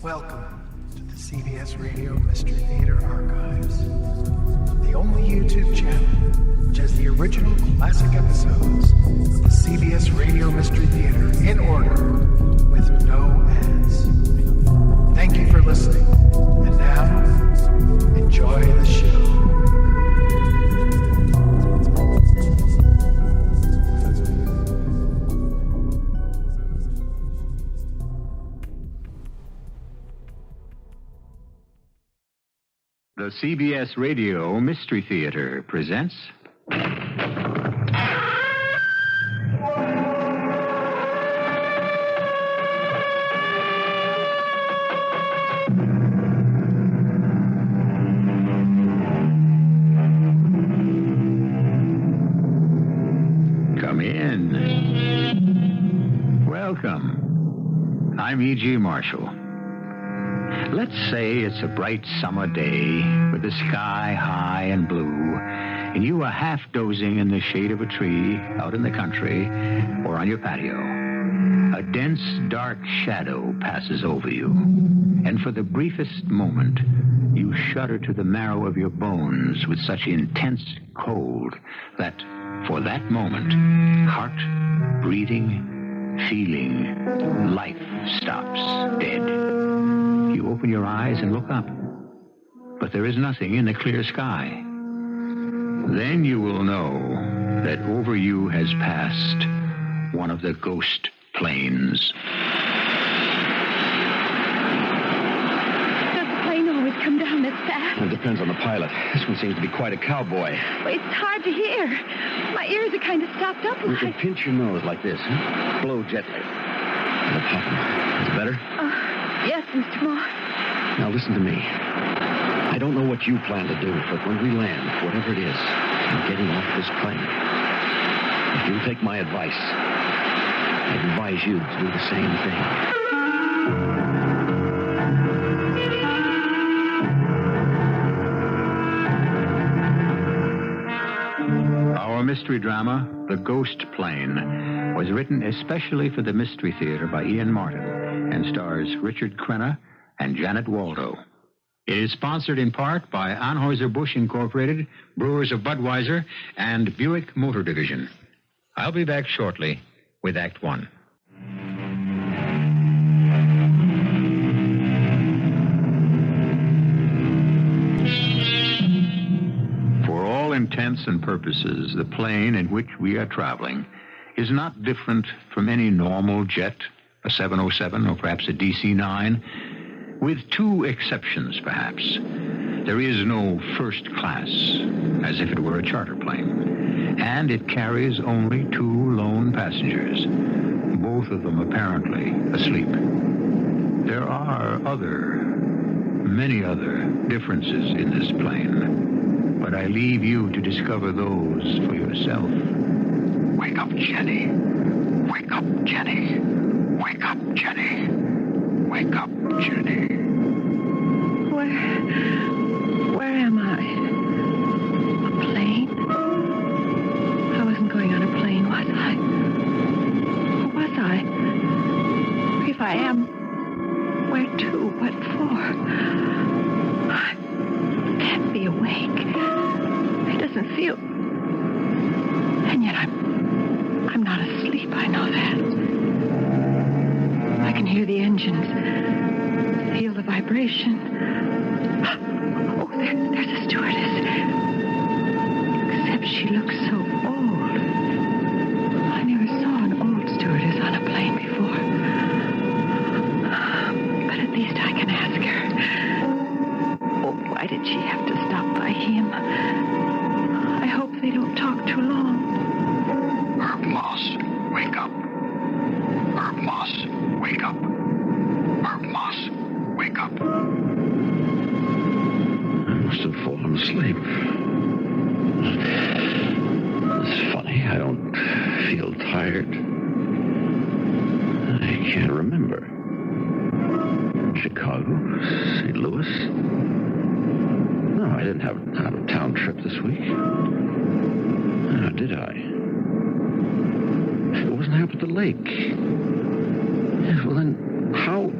Welcome to the CBS Radio Mystery Theater Archives, the only YouTube channel which has the original classic episodes of the CBS Radio Mystery Theater in order with no ads. Thank you for listening, and now, enjoy the show. The CBS Radio Mystery Theater presents... Come in. Welcome. I'm E.G. Marshall. Let's say it's a bright summer day with the sky high and blue, and you are half dozing in the shade of a tree out in the country or on your patio. A dense, dark shadow passes over you, and for the briefest moment, you shudder to the marrow of your bones with such intense cold that, for that moment, heart, breathing, feeling, life stops dead. You open your eyes and look up, but there is nothing in the clear sky. Then you will know that over you has passed one of the ghost planes. Does the plane always come down this fast? It depends on the pilot. This one seems to be quite a cowboy. Well, it's hard to hear. My ears are kind of stopped up. You can pinch your nose like this, huh? Blow gently. And pop them. Is it better? Yes, Mr. Moore. Now listen to me. I don't know what you plan to do, but when we land, whatever it is, I'm getting off this plane. If you'll take my advice, I advise you to do the same thing. Our mystery drama, The Ghost Plane, was written especially for the Mystery Theater by Ian Martin and stars Richard Crenna and Janet Waldo. It is sponsored in part by Anheuser-Busch Incorporated, Brewers of Budweiser, and Buick Motor Division. I'll be back shortly with Act One. For all intents and purposes, the plane in which we are traveling is not different from any normal jet, a 707 or perhaps a DC-9, with two exceptions, perhaps. There is no first class, as if it were a charter plane, and it carries only two lone passengers, both of them apparently asleep. There are many other differences in this plane, but I leave you to discover those for yourself. Wake up, Jenny. Wake up, Jenny. Wake up, Jenny. Wake up, Jenny. Where am I? A plane? I wasn't going on a plane, was I? Or was I? If I am, where to? What for? I can't be awake. It doesn't feel... And yet I'm not asleep, I know that. I can hear the engines, feel the vibration. Oh, there's a stewardess. Except she looks so old. I never saw an old stewardess on a plane before. But at least I can ask her. Oh, why did she have to stop by him? I hope they don't talk too long. Herb Moss, wake up. Herb Moss, wake up. Herb Moss, wake up. I must have fallen asleep. It's funny, I don't feel tired. I can't remember. Chicago, St. Louis. No, I didn't have an out-of-town trip this week. Oh, did I? It wasn't up at the lake. Well, then, how...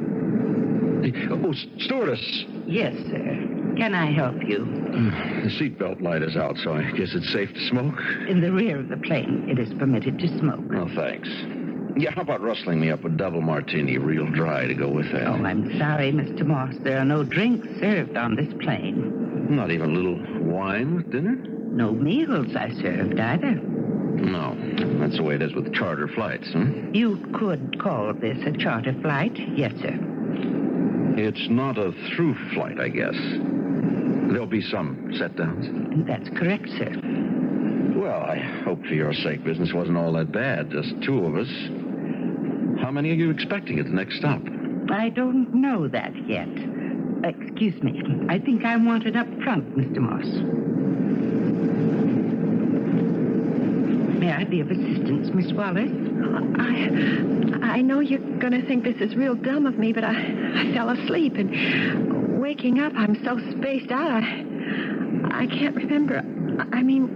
Oh, stewardess. Yes, sir. Can I help you? The seatbelt light is out, so I guess it's safe to smoke? In the rear of the plane, it is permitted to smoke. Oh, thanks. Yeah, how about rustling me up a double martini, real dry, to go with that? Oh, I'm sorry, Mr. Moss. There are no drinks served on this plane. Not even a little wine with dinner? No meals are served either. No. That's the way it is with charter flights, huh? You could call this a charter flight. Yes, sir. It's not a through flight, I guess. There'll be some set-downs. That's correct, sir. Well, I hope for your sake business wasn't all that bad. Just two of us. How many are you expecting at the next stop? I don't know that yet. Excuse me. I think I'm wanted up front, Mr. Moss. May I be of assistance, Miss Wallace? I know you're going to think this is real dumb of me, but I fell asleep, and waking up, I'm so spaced out, I can't remember. I mean,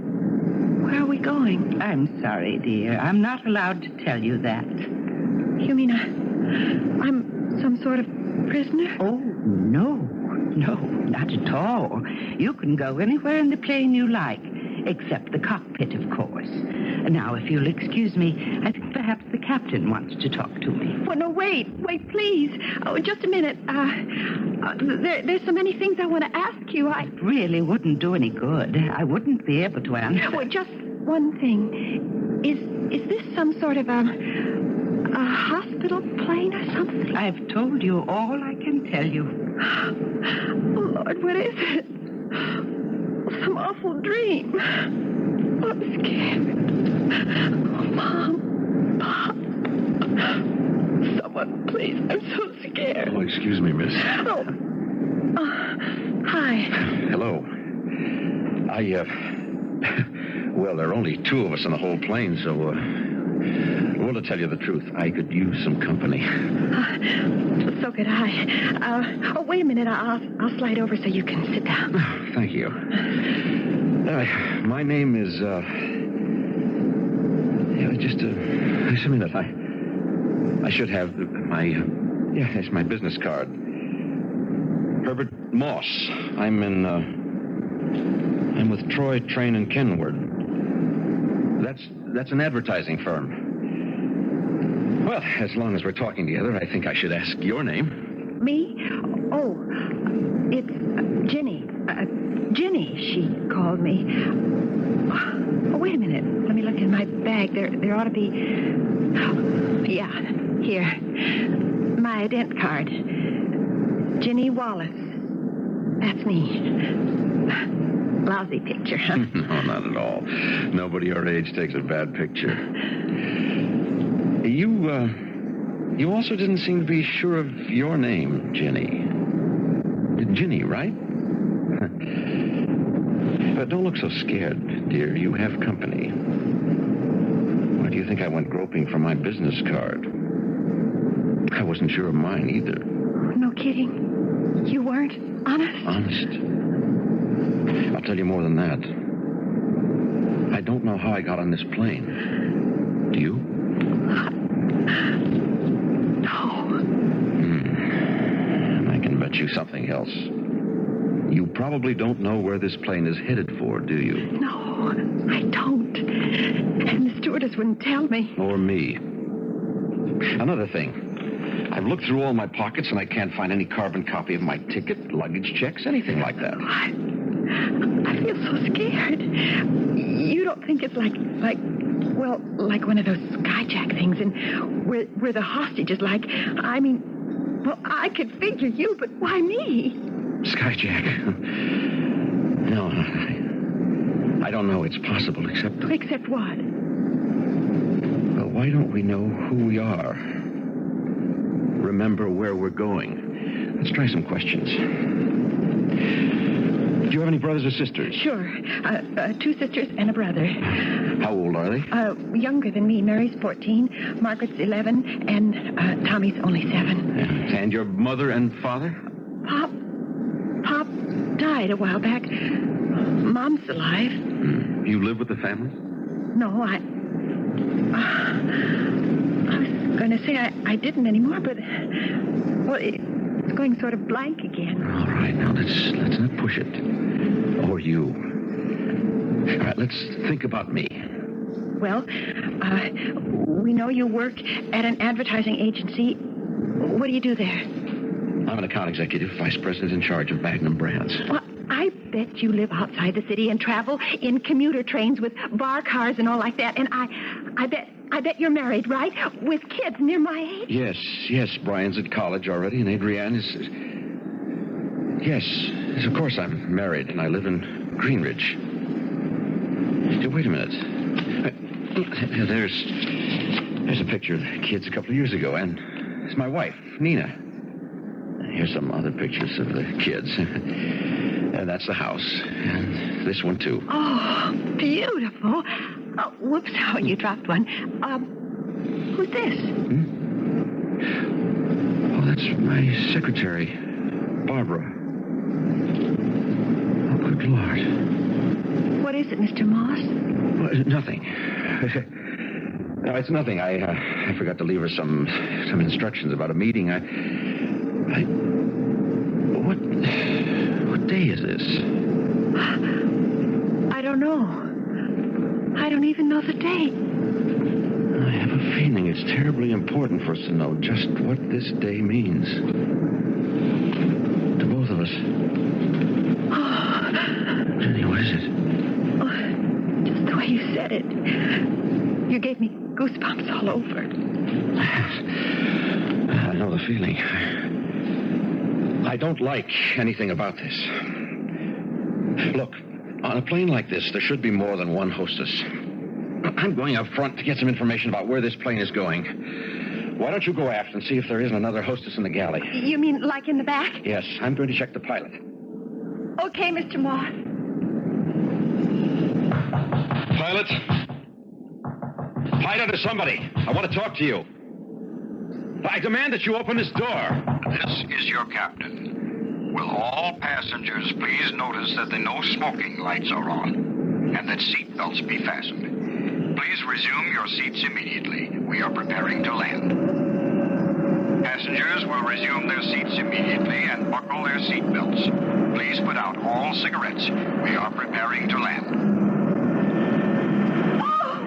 where are we going? I'm sorry, dear. I'm not allowed to tell you that. You mean I'm some sort of prisoner? Oh, no, not at all. You can go anywhere in the plane you like, except the cockpit, of course. Now, if you'll excuse me, I think perhaps the captain wants to talk to me. Well, no, wait, please. Oh, just a minute. There's so many things I want to ask you. It really wouldn't do any good. I wouldn't be able to answer. Well, just one thing. Is this some sort of a hospital plane or something? I've told you all I can tell you. Oh, Lord, what is it? Some awful dream. Oh, I'm scared. Oh, Mom. Pop. Someone, please. I'm so scared. Oh, excuse me, miss. Oh. Hi. Hello. Well, there are only two of us in the whole plane, so, well, to tell you the truth, I could use some company. So could I. Oh, wait a minute. I'll slide over so you can sit down. Oh, thank you. My name is, just a minute. I should have it's my business card. Herbert Moss. I'm with Troy, Train, and Kenward. That's an advertising firm. Well, as long as we're talking together, I think I should ask your name. Me? Oh, it's Ginny. Ginny, she called me. Oh, wait a minute. Let me look in my bag. There ought to be... Yeah, here. My ident card. Ginny Wallace. That's me. Lousy picture, huh? No, not at all. Nobody your age takes a bad picture. You also didn't seem to be sure of your name, Ginny. Ginny, right? But don't look so scared, dear. You have company. Why do you think I went groping for my business card? I wasn't sure of mine either. No kidding. You weren't? Honest? Honest. I'll tell you more than that. I don't know how I got on this plane. Do you? No. I can bet you something else. You probably don't know where this plane is headed for, do you? No, I don't. And the stewardess wouldn't tell me. Or me. Another thing. I've looked through all my pockets and I can't find any carbon copy of my ticket, luggage checks, anything like that. I feel so scared. You don't think it's like one of those skyjack things and where the hostage is like, I mean, well, I could figure you, but why me? Skyjack. No, I don't know. It's possible, except... Except what? Well, why don't we know who we are? Remember where we're going. Let's try some questions. Do you have any brothers or sisters? Sure. Two sisters and a brother. How old are they? Younger than me. Mary's 14, Margaret's 11, and Tommy's only 7. And your mother and father? Pop died a while back. Mom's alive. You live with the family? No, I was going to say I didn't anymore, but... Well, It's going sort of blank again. All right, now let's not push it. Or you. All right, let's think about me. Well, we know you work at an advertising agency. What do you do there? I'm an account executive, vice president in charge of Magnum Brands. Well, I bet you live outside the city and travel in commuter trains with bar cars and all like that. And I bet you're married, right? With kids near my age? Yes. Brian's at college already, and Adrienne is... Yes, of course I'm married, and I live in Greenridge. Hey, wait a minute. There's a picture of the kids a couple of years ago, and it's my wife, Nina. Here's some other pictures of the kids. And that's the house. And this one, too. Oh, beautiful. Oh, whoops, oh, you dropped one. Who's this? Oh, that's my secretary, Barbara. Oh, good Lord. What is it, Mr. Moss? Well, nothing. No, it's nothing. I forgot to leave her some instructions about a meeting. What day is this? I don't know. I don't even know the date. I have a feeling it's terribly important for us to know just what this day means. To both of us. Oh. Jenny, what is it? Oh, just the way you said it. You gave me goosebumps all over. I know the feeling. I don't like anything about this. Look, on a plane like this, there should be more than one hostess. I'm going up front to get some information about where this plane is going. Why don't you go aft and see if there isn't another hostess in the galley? You mean like in the back? Yes, I'm going to check the pilot. Okay, Mr. Moss. Pilot? Pilot or somebody. I want to talk to you. I demand that you open this door. This is your captain. Will all passengers please notice that the no smoking lights are on and that seat belts be fastened. Please resume your seats immediately. We are preparing to land. Passengers will resume their seats immediately and buckle their seat belts. Please put out all cigarettes. We are preparing to land. Oh,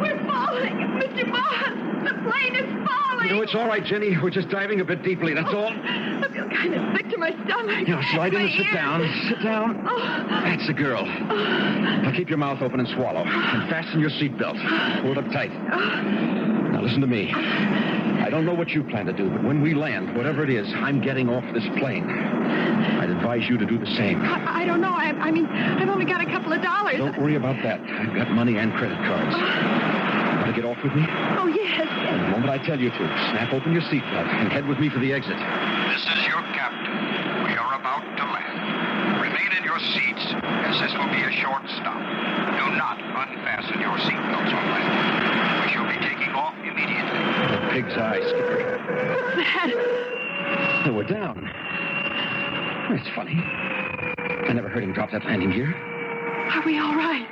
we're falling, Mr. Moss. The plane is falling. You know, it's all right, Jenny. We're just diving a bit deeply, that's all. I feel kind of sick to my stomach. Now, slide in and sit ears. down. Sit down. Oh. That's the girl. Now, keep your mouth open and swallow. And fasten your seatbelt. Hold up tight. Now, listen to me. I don't know what you plan to do, but when we land, whatever it is, I'm getting off this plane. I'd advise you to do the same. I don't know. I mean, I've only got a couple of dollars. Don't worry about that. I've got money and credit cards. Want to get off with me? Oh, yes. The moment I tell you to, snap open your seatbelt and head with me for the exit. This is your captain. We are about to land. Remain in your seats, as this will be a short stop. Do not unfasten your seatbelts on landing. We shall be taking off immediately. Pig's eye, skipper. What's that? Oh, we're down. That's funny. I never heard him drop that landing gear. Are we all right?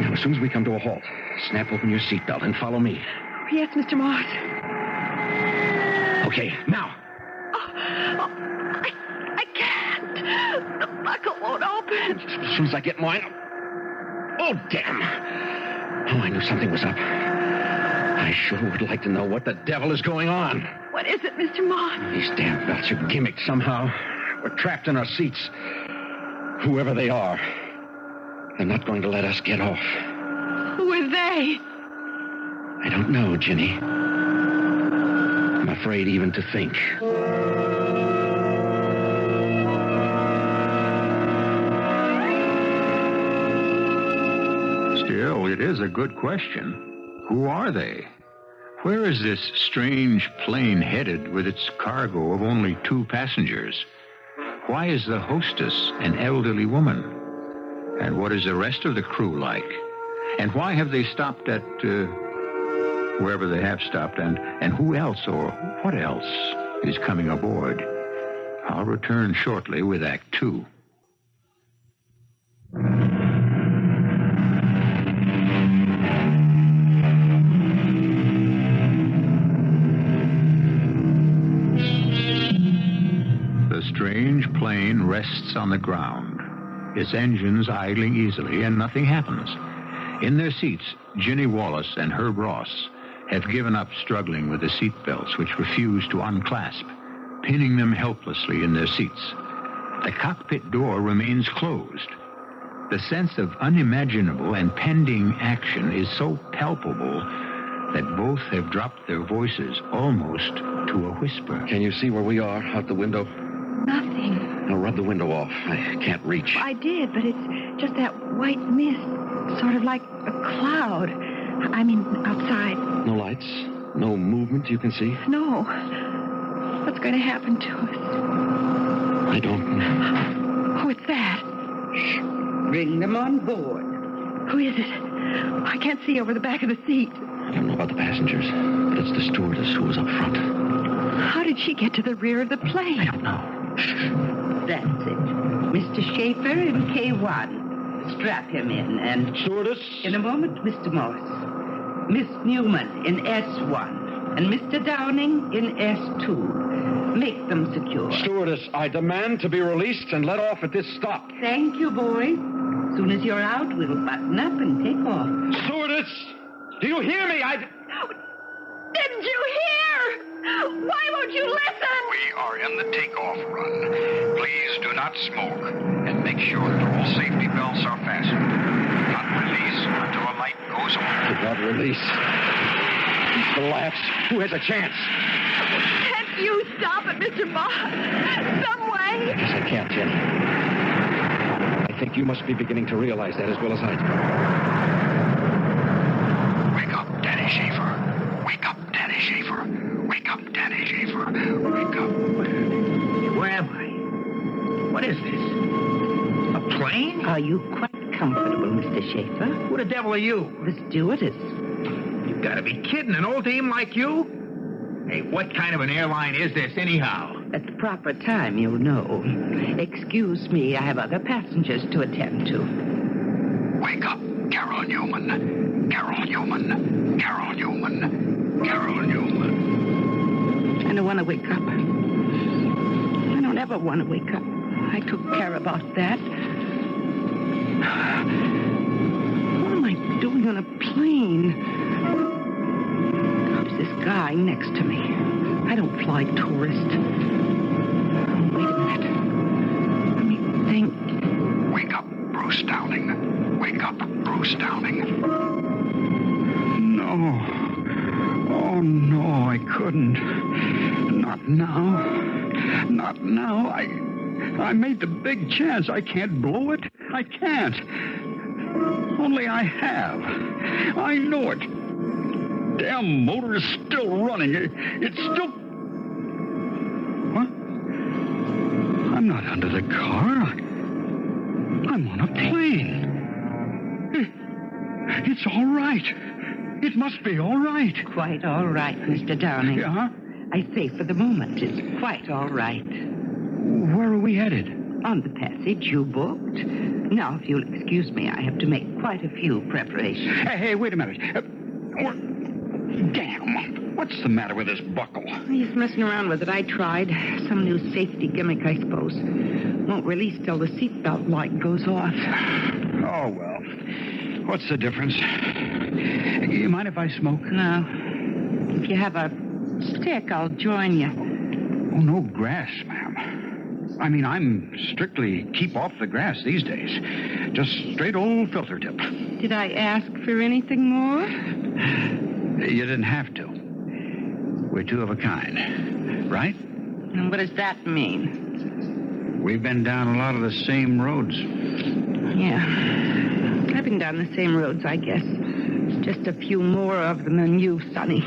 Now, as soon as we come to a halt, snap open your seatbelt and follow me. Yes, Mr. Moss. Okay, now. I can't. The buckle won't open. As soon as I get mine. Oh, damn. Oh, I knew something was up. I sure would like to know what the devil is going on. What is it, Mr. Moss? These damn belts are gimmicked somehow. We're trapped in our seats. Whoever they are, they're not going to let us get off. Who are they? I don't know, Ginny. I'm afraid even to think. Still, it is a good question. Who are they? Where is this strange plane headed with its cargo of only 2 passengers? Why is the hostess an elderly woman? And what is the rest of the crew like? And why have they stopped at wherever they have stopped? And who else or what else is coming aboard? I'll return shortly with Act 2. strange plane rests on the ground, its engines idling easily, and nothing happens. In their seats, Ginny Wallace and Herb Ross have given up struggling with the seat belts, which refuse to unclasp, pinning them helplessly in their seats. The cockpit door remains closed. The sense of unimaginable and pending action is so palpable that both have dropped their voices almost to a whisper. Can you see where we are out the window? Nothing. Now rub the window off. I can't reach. I did, but it's just that white mist, sort of like a cloud. I mean, outside. No lights? No movement you can see? No. What's going to happen to us? I don't know. Oh, it's that. Shh. Bring them on board. Who is it? I can't see over the back of the seat. I don't know about the passengers, but it's the stewardess who was up front. How did she get to the rear of the plane? I don't know. Shh. That's it. Mr. Schaefer in K1. Strap him in and... Stewardess? In a moment, Mr. Morse. Miss Newman in S1. And Mr. Downing in S2. Make them secure. Stewardess, I demand to be released and let off at this stop. Thank you, boys. As soon as you're out, we'll button up and take off. Stewardess! Do you hear me? Didn't you hear? Why won't you listen? We are in the takeoff run. Please do not smoke, and make sure that all safety belts are fastened. Not release until a light goes on. Did not release. The laughs. Who has a chance? Can't you stop it, Mr. Moss? Some way. I guess I can't, Jenny. I think you must be beginning to realize that as well as I do. Wake up, Danny Schaefer. Wake up, Danny Schaefer. Wake up, Danny Schaefer. Wake up. Where am I? What is this? A plane? Are you quite comfortable, Mr. Schaefer? Who the devil are you? The stewardess. You gotta be kidding. An old dame like you? Hey, what kind of an airline is this, anyhow? At the proper time, you'll know. Excuse me, I have other passengers to attend to. Wake up, Carol Newman. Carol Newman. Carol Newman. Carol Newman. I don't want to wake up. I don't ever want to wake up. I took care about that. What am I doing on a plane? Who's this guy next to me? I don't fly tourist. Oh, wait a minute. Let me think. Wake up, Bruce Downing. Wake up, Bruce Downing. No. Oh, no, I couldn't. Not now. Not now. I made the big chance. I can't blow it. I can't. Only I have. I know it. Damn motor is still running. It's still... What? I'm not under the car. I'm on a plane. It's all right. It must be all right. Quite all right, Mr. Downing. Yeah? I say for the moment, it's quite all right. Where are we headed? On the passage you booked. Now, if you'll excuse me, I have to make quite a few preparations. Hey, wait a minute. Damn. What's the matter with this buckle? He's messing around with it. I tried. Some new safety gimmick, I suppose. Won't release till the seatbelt light goes off. Oh, well. What's the difference? You mind if I smoke? No. If you have a stick, I'll join you. Oh, no grass, ma'am. I mean, I'm strictly keep off the grass these days. Just straight old filter tip. Did I ask for anything more? You didn't have to. We're two of a kind, right? And what does that mean? We've been down a lot of the same roads. Yeah. I've been down the same roads, I guess. Just a few more of them than you, Sonny.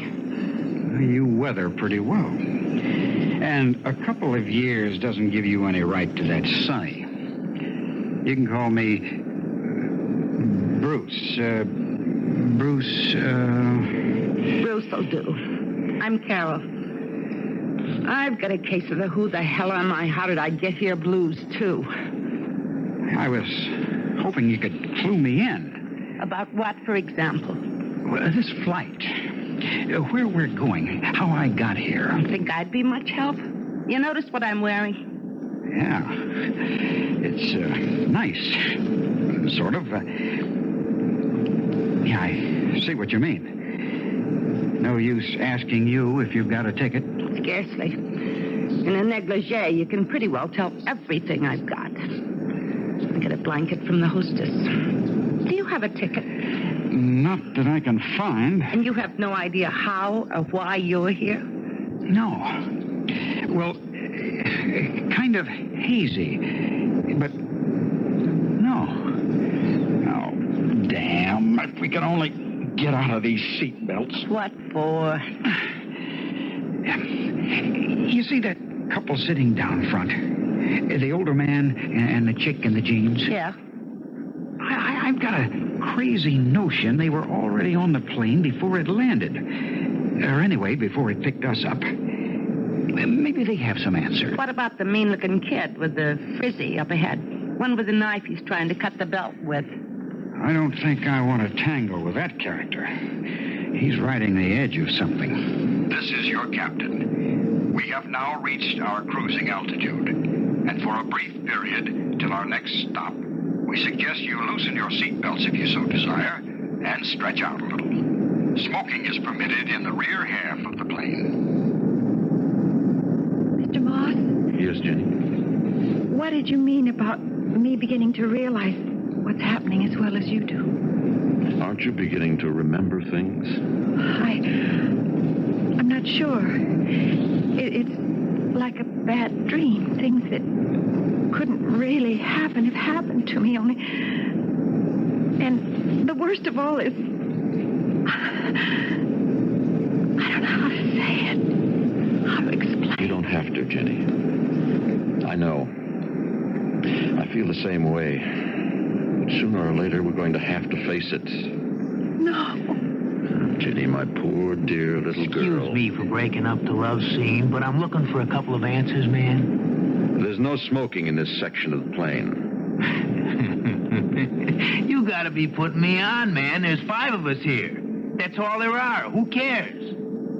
You weather pretty well. And a couple of years doesn't give you any right to that Sonny. You can call me Bruce. Bruce will do. I'm Carol. I've got a case of the who the hell am I, how did I get here blues, too. I was hoping you could clue me in. About what, for example? Well, this flight. Where we're going. How I got here. Think I'd be much help? You notice what I'm wearing? Yeah. It's nice. Sort of. Yeah, I see what you mean. No use asking you if you've got a ticket. Scarcely. In a negligee, you can pretty well tell everything I've got. I get a blanket from the hostess. Do you have a ticket? Not that I can find. And you have no idea how or why you're here? No. Well, kind of hazy. But no. Oh, damn. If we could only get out of these seatbelts. What for? You see that couple sitting down front? The older man and the chick in the jeans? Yeah. I've got a crazy notion they were already on the plane before it landed. Or anyway, before it picked us up. Maybe they have some answer. What about the mean-looking kid with the frizzy up ahead? One with a knife he's trying to cut the belt with. I don't think I want to tangle with that character. He's riding the edge of something. This is your captain. We have now reached our cruising altitude. And for a brief period, till our next stop, we suggest you loosen your seatbelts if you so desire, and stretch out a little. Smoking is permitted in the rear half of the plane. Mr. Moss, Yes, Jenny? what did you mean about me beginning to realize what's happening as well as you do? Aren't you beginning to remember things? I'm not sure. It's like a bad dream. Things that couldn't really happen have happened to me, only... And the worst of all is... I don't know how to say it. How to explain. You don't have to, Jenny. I know. I feel the same way. But sooner or later, we're going to have to face it. No. Jenny, my poor, dear little girl. Excuse me for breaking up the love scene, but I'm looking for a couple of answers, man. There's no smoking in this section of the plane. You gotta be putting me on, man. There's 5 of us here. That's all there are. Who cares?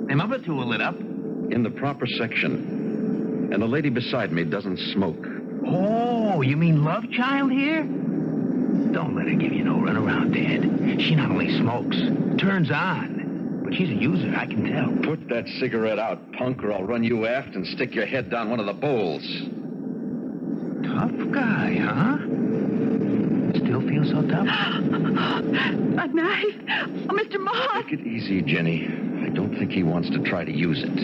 Them other 2 are lit up. In the proper section. And the lady beside me doesn't smoke. Oh, you mean Love Child here? Don't let her give you no runaround, Dad. She not only smokes, turns on, but she's a user, I can tell. Put that cigarette out, punk, or I'll run you aft and stick your head down one of the bowls. Tough guy, huh? Still feel so tough? A knife. Oh, Mr. Moss. Take it easy, Jenny. I don't think he wants to try to use it.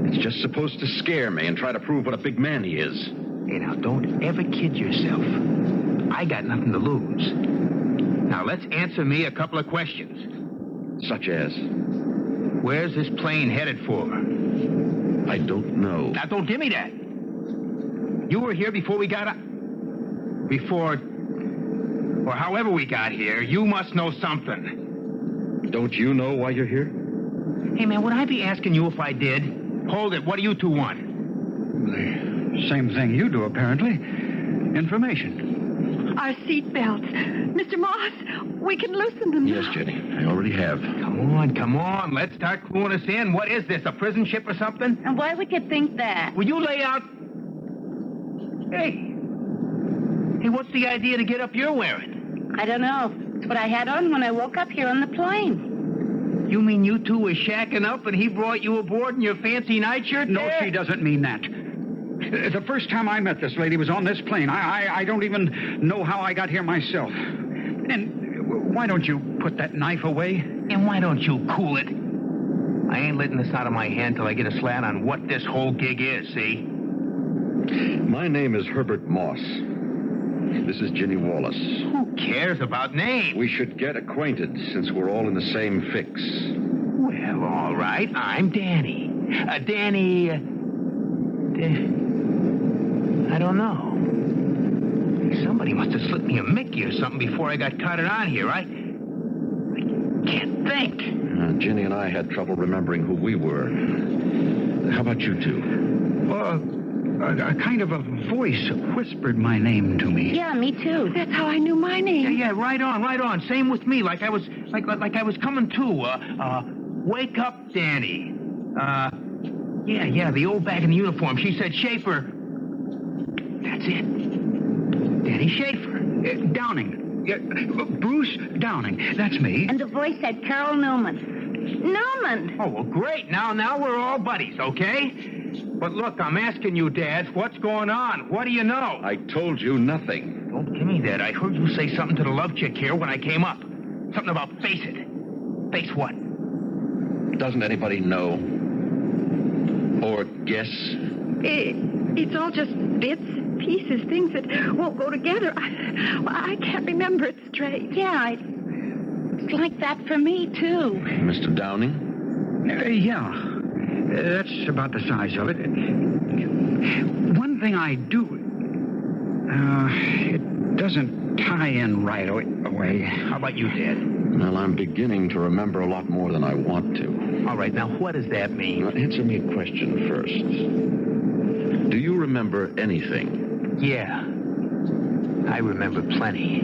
It's just supposed to scare me and try to prove what a big man he is. Hey, now, don't ever kid yourself. I got nothing to lose. Now, let's answer me a couple of questions. Such as? Where's this plane headed for? I don't know. Now, don't give me that. You were here before we got up. Before... or however we got here, you must know something. Don't you know why you're here? Hey, man, would I be asking you if I did? Hold it. What do you 2 want? The same thing you do, apparently. Information. Our seatbelts. Mr. Moss, we can loosen them Yes, now. Jenny. I already have. Come on. Let's start cluing us in. What is this, a prison ship or something? And why would you think that? Will you lay out... Hey, what's the idea to get up you're wearing? I don't know. It's what I had on when I woke up here on the plane. You mean you 2 were shacking up and he brought you aboard in your fancy nightshirt? No, there? she doesn't mean that. The first time I met this lady was on this plane. I don't even know how I got here myself. And why don't you put that knife away? And why don't you cool it? I ain't letting this out of my hand till I get a slant on what this whole gig is, see? My name is Herbert Moss. This is Jenny Wallace. Who cares about names? We should get acquainted since we're all in the same fix. Well, all right. I'm Danny. Danny... I don't know. Somebody must have slipped me a Mickey or something before I got carted on here. I can't think. Jenny and I had trouble remembering who we were. How about you 2? A kind of a voice whispered my name to me. Yeah, me too. That's how I knew my name. Yeah, right on. Same with me. Like I was coming to. Wake up, Danny. Yeah, the old bag in the uniform. She said, Schaefer. That's it. Danny Schaefer. Downing. Bruce Downing. That's me. And the voice said Carol Newman. Newman! Oh, well, great. Now we're all buddies, okay? But look, I'm asking you, Dad, what's going on? What do you know? I told you nothing. Don't give me that. I heard you say something to the love chick here when I came up. Something about face it. Face what? Doesn't anybody know? Or guess? It's all just bits, pieces, things that won't go together. I can't remember it straight. Yeah, it's like that for me, too. Mr. Downing? Yeah. That's about the size of it. One thing I do... it doesn't tie in right away. How about you, Dad? Well, I'm beginning to remember a lot more than I want to. All right, now what does that mean? Now, answer me a question first. Do you remember anything? Yeah. I remember plenty.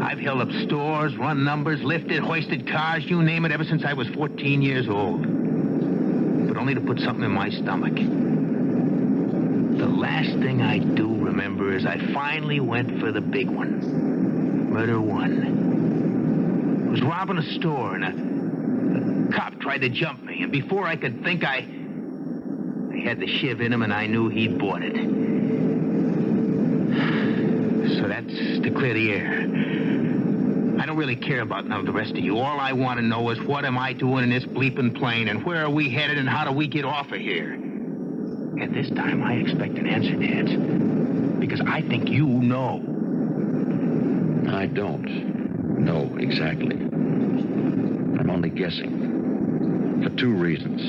I've held up stores, run numbers, lifted, hoisted cars, you name it, ever since I was 14 years old. But only to put something in my stomach. The last thing I do remember is I finally went for the big one. Murder one. I was robbing a store, and a cop tried to jump me, and before I could think, I had the shiv in him, and I knew he'd bought it. So that's to clear the air. I don't really care about none of the rest of you. All I want to know is what am I doing in this bleeping plane, and where are we headed, and how do we get off of here? And this time I expect an answer, Dad. Because I think you know. I don't know exactly. I'm only guessing. For two reasons.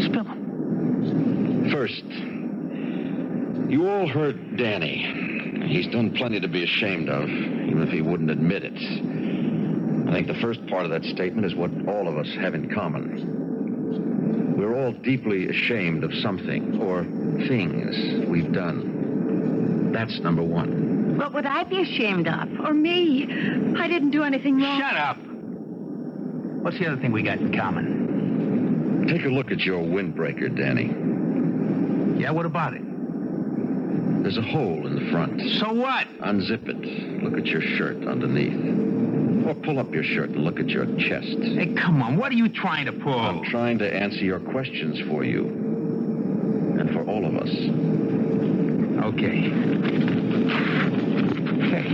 Spill them. First, you all heard Danny. He's done plenty to be ashamed of, even if he wouldn't admit it. I think the first part of that statement is what all of us have in common. We're all deeply ashamed of something or things we've done. That's number one. What would I be ashamed of? Or me? I didn't do anything wrong. Shut up! What's the other thing we got in common? Take a look at your windbreaker, Danny. Yeah, what about it? There's a hole in the front. So what? Unzip it. Look at your shirt underneath. Or pull up your shirt and look at your chest. Hey, come on, what are you trying to pull? I'm trying to answer your questions for you. And for all of us. Okay. Hey.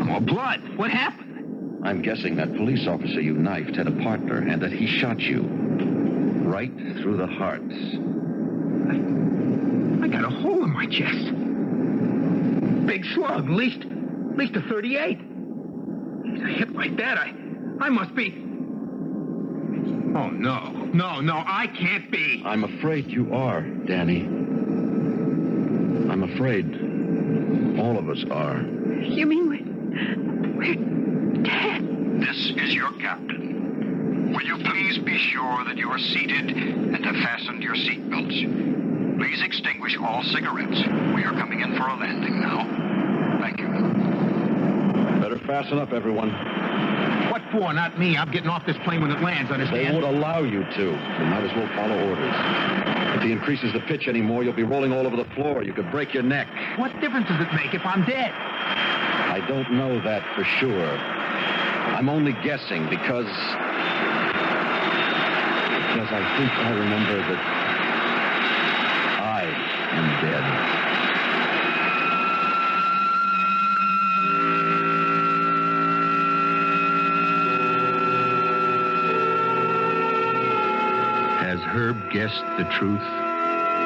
I'm all blood. What happened? I'm guessing that police officer you knifed had a partner and that he shot you. Right through the heart. I got a hole in my chest. Big slug, at least a 38. A hit like that, I must be... Oh, no, I can't be. I'm afraid you are, Danny. I'm afraid all of us are. You mean we're dead? This is your captain. Will you please be sure that you are seated and have fastened your seatbelts? Please extinguish all cigarettes. We are coming in for a landing now. Thank you. Better fasten up, everyone. What for? Not me. I'm getting off this plane when it lands, They understand? won't allow you to. You might as well follow orders. If he increases the pitch anymore, you'll be rolling all over the floor. You could break your neck. What difference does it make if I'm dead? I don't know that for sure. I'm only guessing because I think I remember that I am dead. Has Herb guessed the truth?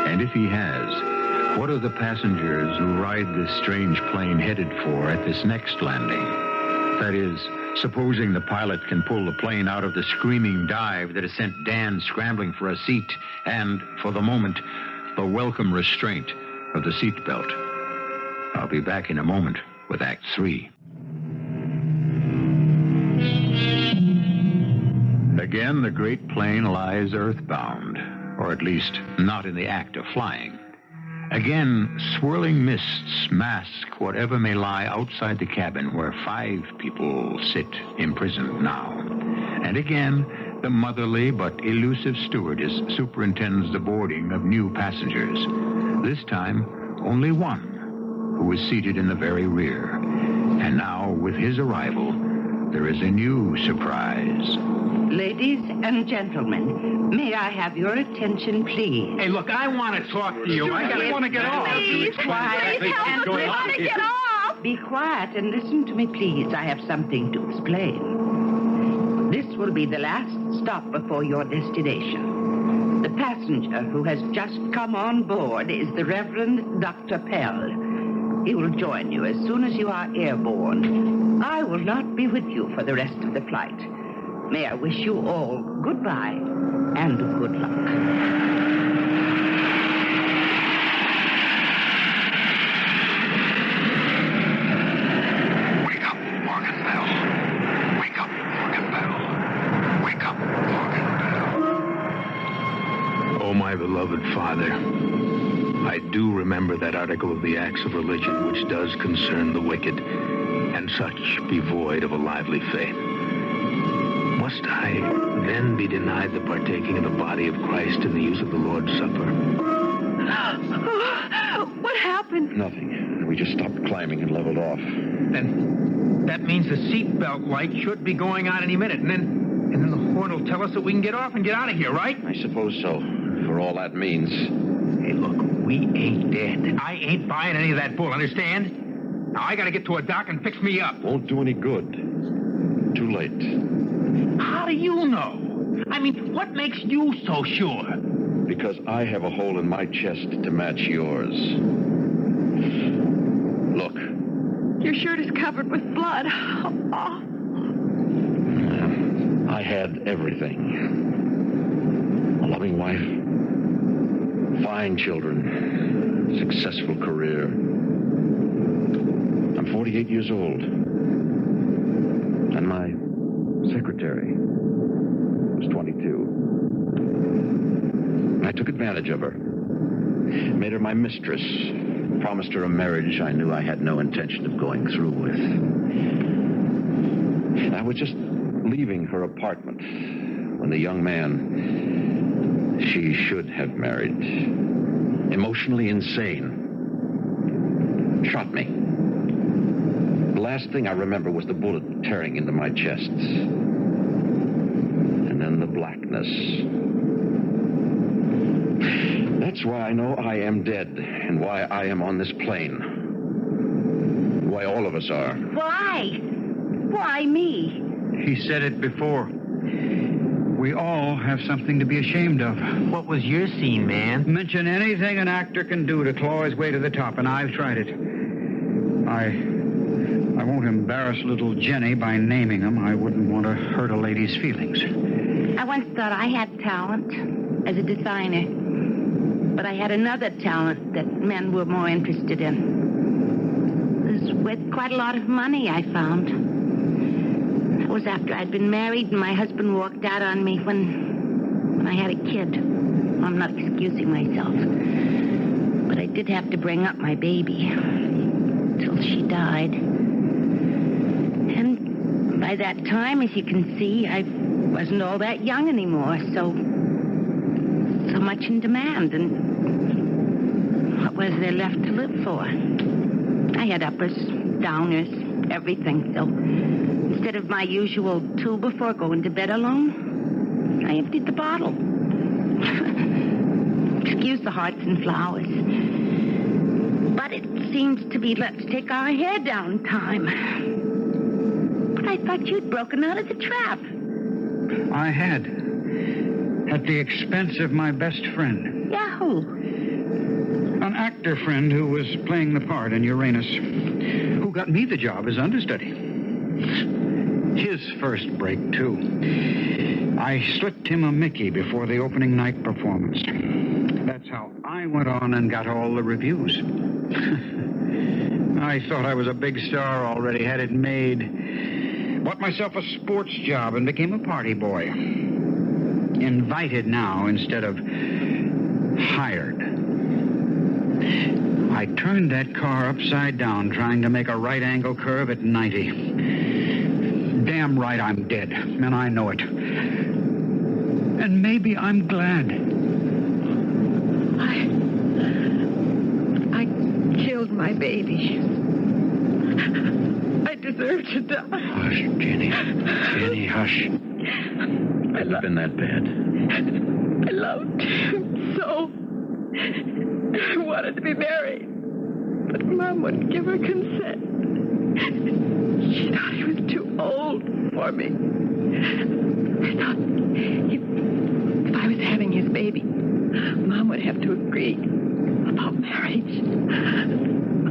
And if he has, what are the passengers who ride this strange plane headed for at this next landing? That is, supposing the pilot can pull the plane out of the screaming dive that has sent Dan scrambling for a seat and, for the moment, the welcome restraint of the seatbelt. I'll be back in a moment with Act 3. Again, the great plane lies earthbound, or at least not in the act of flying. Again, swirling mists mask whatever may lie outside the cabin where 5 people sit imprisoned now. And again, the motherly but elusive stewardess superintends the boarding of new passengers. This time, only one, who was seated in the very rear. And now, with his arrival, there is a new surprise. Ladies and gentlemen, may I have your attention, please? Hey, look, I want to talk to you. I want to get off. Please, quiet. please help us. We want to get off. Be quiet and listen to me, please. I have something to explain. This will be the last stop before your destination. The passenger who has just come on board is the Reverend Dr. Pell. He will join you as soon as you are airborne. I will not be with you for the rest of the flight. May I wish you all goodbye and good luck. Wake up, Morgan Bell. Wake up, Morgan Bell. Wake up, Morgan Bell. Oh, my beloved Father, I do remember that article of the Acts of Religion which does concern the wicked, and such be void of a lively faith. Must I then be denied the partaking of the body of Christ and the use of the Lord's Supper? What happened? Nothing. We just stopped climbing and leveled off. Then that means the seatbelt light should be going on any minute, and then the horn will tell us that we can get off and get out of here, right? I suppose so, for all that means. Hey, look, we ain't dead. I ain't buying any of that bull, understand? Now, I gotta get to a dock and fix me up. Won't do any good. Too late. How do you know? I mean, what makes you so sure? Because I have a hole in my chest to match yours. Look. Your shirt is covered with blood. Oh. I had everything. A loving wife, fine children, successful career. I'm 48 years old. And my secretary was 22. I took advantage of her. Made her my mistress. Promised her a marriage I knew I had no intention of going through with. I was just leaving her apartment when the young man she should have married, emotionally insane, shot me. The last thing I remember was the bullet tearing into my chest. And then the blackness. That's why I know I am dead, and why I am on this plane. Why all of us are. Why? Why me? He said it before. We all have something to be ashamed of. What was your scene, man? Mention anything an actor can do to claw his way to the top, and I've tried it. I won't embarrass little Jenny by naming him. I wouldn't want to hurt a lady's feelings. I once thought I had talent as a designer, but I had another talent that men were more interested in. It was worth quite a lot of money, I found. It was after I'd been married and my husband walked out on me when I had a kid. I'm not excusing myself, but I did have to bring up my baby till she died. And by that time, as you can see, I wasn't all that young anymore, so much in demand, and what was there left to live for? I had uppers, downers, everything, so instead of my usual 2 before going to bed alone, I emptied the bottle. Excuse the hearts and flowers. But it seems to be let's take our hair down time. But I thought you'd broken out of the trap. I had. At the expense of my best friend. Yahoo! An actor friend who was playing the part in Uranus, who got me the job as understudy. His first break, too. I slipped him a Mickey before the opening night performance. That's how I went on and got all the reviews. I thought I was a big star already, had it made. Bought myself a sports job and became a party boy. Invited now instead of hired. I turned that car upside down trying to make a right-angle curve at 90. Damn right I'm dead, and I know it. And maybe I'm glad. my baby. I deserve to die. Hush, Jenny. Jenny, hush. Has it been that bad? I loved him so. I wanted to be married. But Mom wouldn't give her consent. She thought he was too old for me. I thought if I was having his baby, Mom would have to agree about marriage.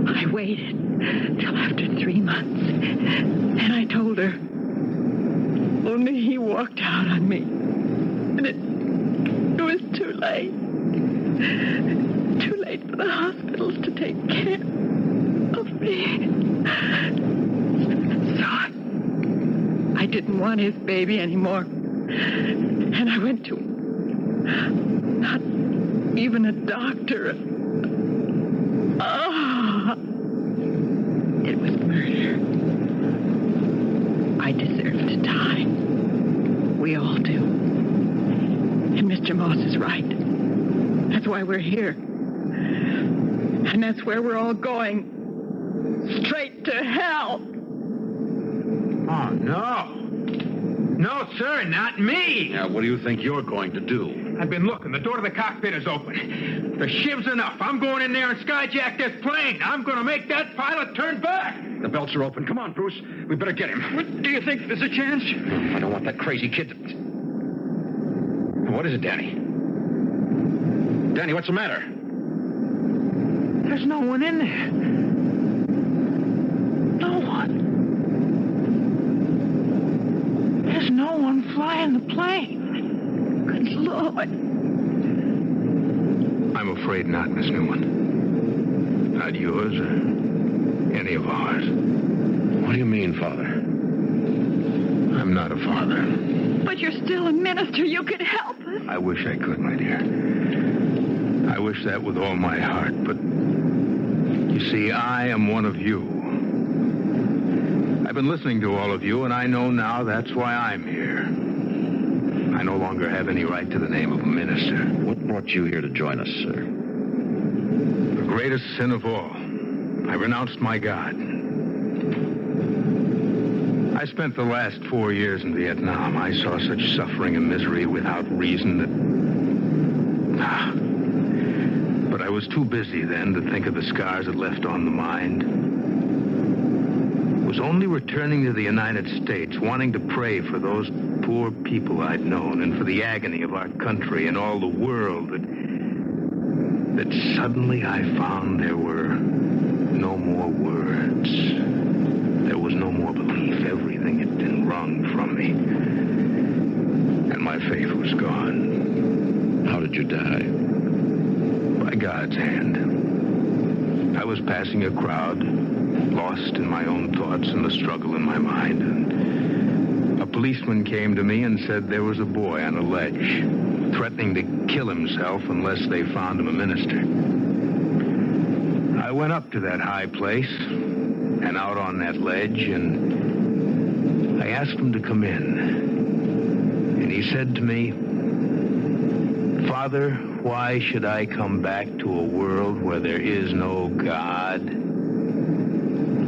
I waited till after 3 months. And I told her. Only he walked out on me. And it was too late. Too late for the hospitals to take care of me. So I didn't want his baby anymore. And I went to not even a doctor. It was murder. I deserve to die. We all do. And Mr. Moss is right. That's why we're here. And that's where we're all going. Straight to hell. Oh, no. No, sir, not me. Now, what do you think you're going to do? I've been looking. The door to the cockpit is open. The shiv's enough. I'm going in there and skyjack this plane. I'm going to make that pilot turn back. The belts are open. Come on, Bruce. We better get him. What, do you think there's a chance? I don't want that crazy kid to... What is it, Danny? Danny, what's the matter? There's no one in there. No one. There's no one flying the plane. Good Lord. I'm afraid not, Miss Newman. Not yours or any of ours. What do you mean, Father? I'm not a father. But you're still a minister. You could help us. I wish I could, my dear. I wish that with all my heart, but you see, I am one of you. I've been listening to all of you, and I know now that's why I'm here. I no longer have any right to the name of a minister. What brought you here to join us, sir? The greatest sin of all. I renounced my God. I spent the last 4 years in Vietnam. I saw such suffering and misery without reason that... But I was too busy then to think of the scars it left on the mind. It was only returning to the United States, wanting to pray for those poor people I'd known and for the agony of our country and all the world that suddenly I found there were no more words. There was no more belief. Everything had been wrung from me. And my faith was gone. How did you die? By God's hand. I was passing a crowd, lost in my own thoughts and the struggle in my mind, and a policeman came to me and said there was a boy on a ledge, threatening to kill himself unless they found him a minister. I went up to that high place and out on that ledge, and I asked him to come in. And he said to me, "Father, why should I come back to a world where there is no God?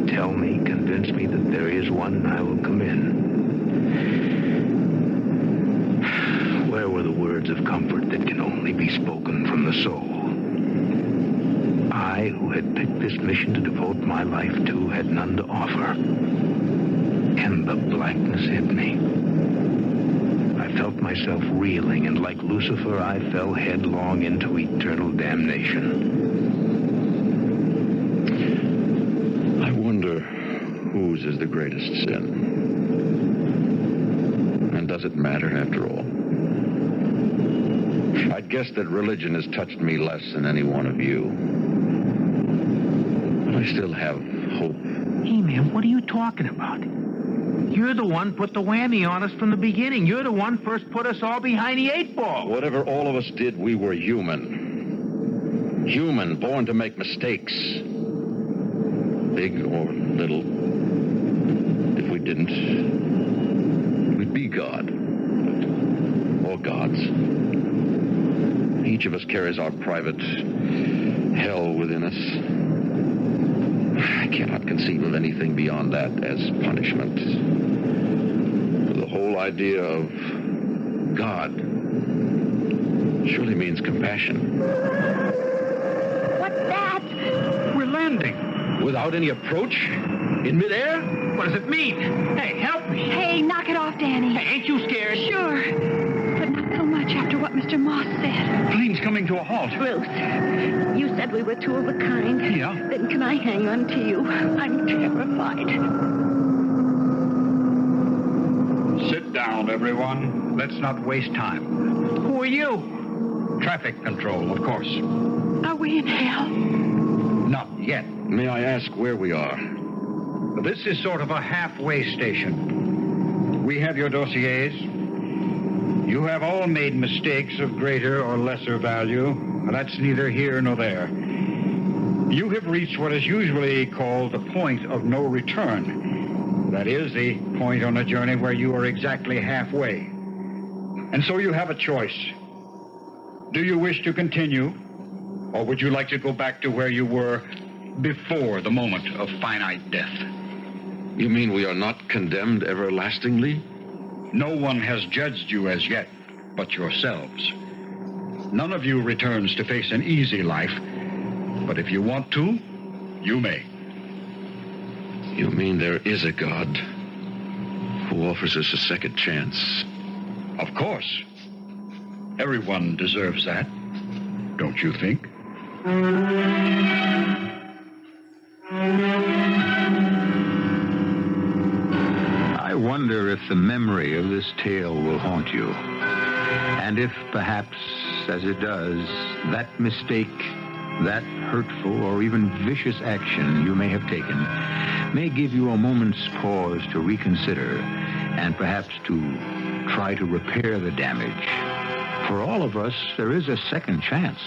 Tell me, convince me that there is one, and I will come in." Where were the words of comfort that can only be spoken from the soul? I, who had picked this mission to devote my life to, had none to offer. And the blackness hit me. I felt myself reeling, and like Lucifer, I fell headlong into eternal damnation. I wonder whose is the greatest sin. And does it matter after all? I'd guess that religion has touched me less than any one of you. But I still have hope. Hey, man, what are you talking about? You're the one put the whammy on us from the beginning. You're the one first put us all behind the 8 ball. Whatever all of us did, we were human. Human, born to make mistakes. Big or little. If we didn't, we'd be God. Or gods. Each of us carries our private hell within us. I cannot conceive of anything beyond that as punishment. The whole idea of God surely means compassion. What's that? We're landing. Without any approach? In midair? What does it mean? Hey, help me. Hey, knock it off, Danny. Hey, ain't you scared? Sure. But not so much after what Mr. Moss said. Plane's coming to a halt. Bruce, you said we were two of a kind. Yeah. Then can I hang on to you? I'm terrified. Sit down, everyone. Let's not waste time. Who are you? Traffic control, of course. Are we in hell? Not yet. May I ask where we are? This is sort of a halfway station. We have your dossiers. You have all made mistakes of greater or lesser value. That's neither here nor there. You have reached what is usually called the point of no return. That is, the point on a journey where you are exactly halfway. And so you have a choice. Do you wish to continue, or would you like to go back to where you were before the moment of finite death? You mean we are not condemned everlastingly? No one has judged you as yet but yourselves. None of you returns to face an easy life, but if you want to, you may. You mean there is a God who offers us a second chance? Of course. Everyone deserves that, don't you think? I wonder if the memory of this tale will haunt you. And if, perhaps, as it does, that mistake, that hurtful or even vicious action you may have taken may give you a moment's pause to reconsider and perhaps to try to repair the damage. For all of us, there is a second chance.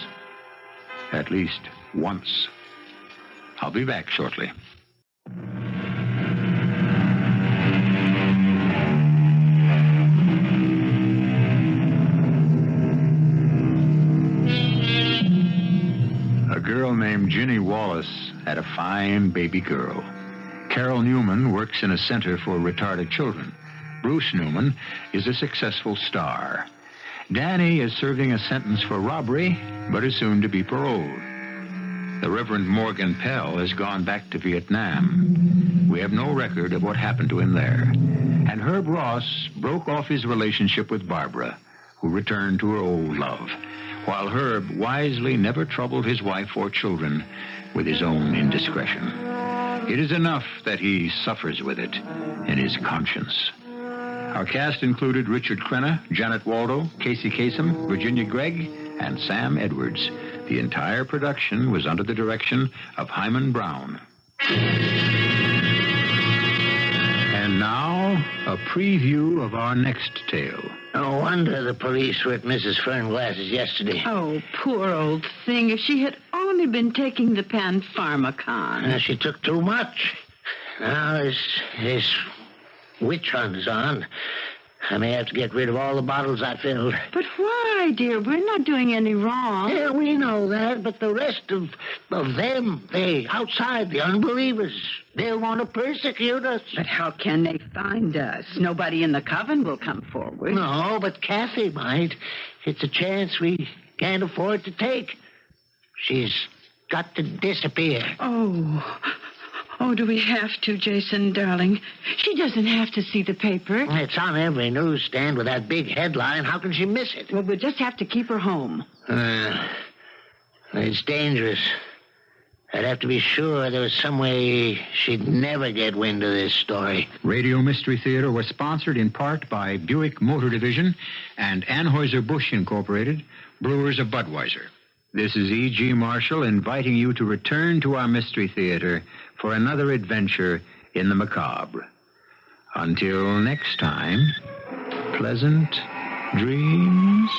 At least once. I'll be back shortly. A girl named Ginny Wallace had a fine baby girl. Carol Newman works in a center for retarded children. Bruce Newman is a successful star. Danny is serving a sentence for robbery, but is soon to be paroled. The Reverend Morgan Pell has gone back to Vietnam. We have no record of what happened to him there. And Herb Ross broke off his relationship with Barbara, who returned to her old love, while Herb wisely never troubled his wife or children with his own indiscretion. It is enough that he suffers with it in his conscience. Our cast included Richard Crenna, Janet Waldo, Casey Kasem, Virginia Gregg, and Sam Edwards. The entire production was under the direction of Hyman Brown. And now, a preview of our next tale. No wonder the police were at Mrs. Fernglass's yesterday. Oh, poor old thing. If she had only been taking the Pan-Pharmacon. She took too much. Now this witch hunt is on. I may have to get rid of all the bottles I filled. But why, dear? We're not doing any wrong. Yeah, we know that, but the rest of them, they outside, the unbelievers, they'll want to persecute us. But how can they find us? Nobody in the coven will come forward. No, but Kathy might. It's a chance we can't afford to take. She's got to disappear. Oh, do we have to, Jason, darling? She doesn't have to see the paper. It's on every newsstand with that big headline. How can she miss it? Well, we'll just have to keep her home. It's dangerous. I'd have to be sure there was some way she'd never get wind of this story. Radio Mystery Theater was sponsored in part by Buick Motor Division and Anheuser-Busch Incorporated, Brewers of Budweiser. This is E.G. Marshall inviting you to return to our Mystery Theater for another adventure in the macabre. Until next time, pleasant dreams.